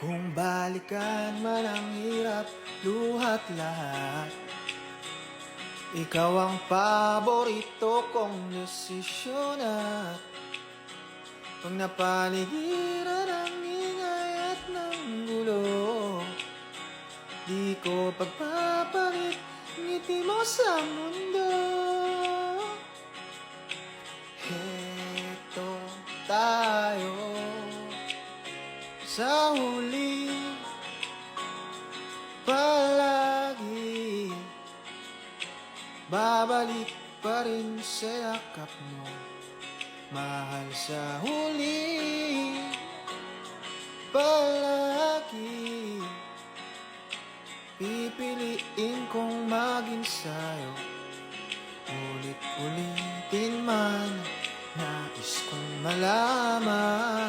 Kung balikan man ang hirap, luhat lahat, ikaw ang paborito kong desisyon. At pag napaligiran ang ingay at ng gulo, di ko pagpapalit ngiti mo sa mundo. Heto tayo sa huli, palagi babalik pa rin sa yakap mo, mahal. Sa huli, palagi pipiliin kong maging sa'yo. Ulit-ulitin man, nais kong malaman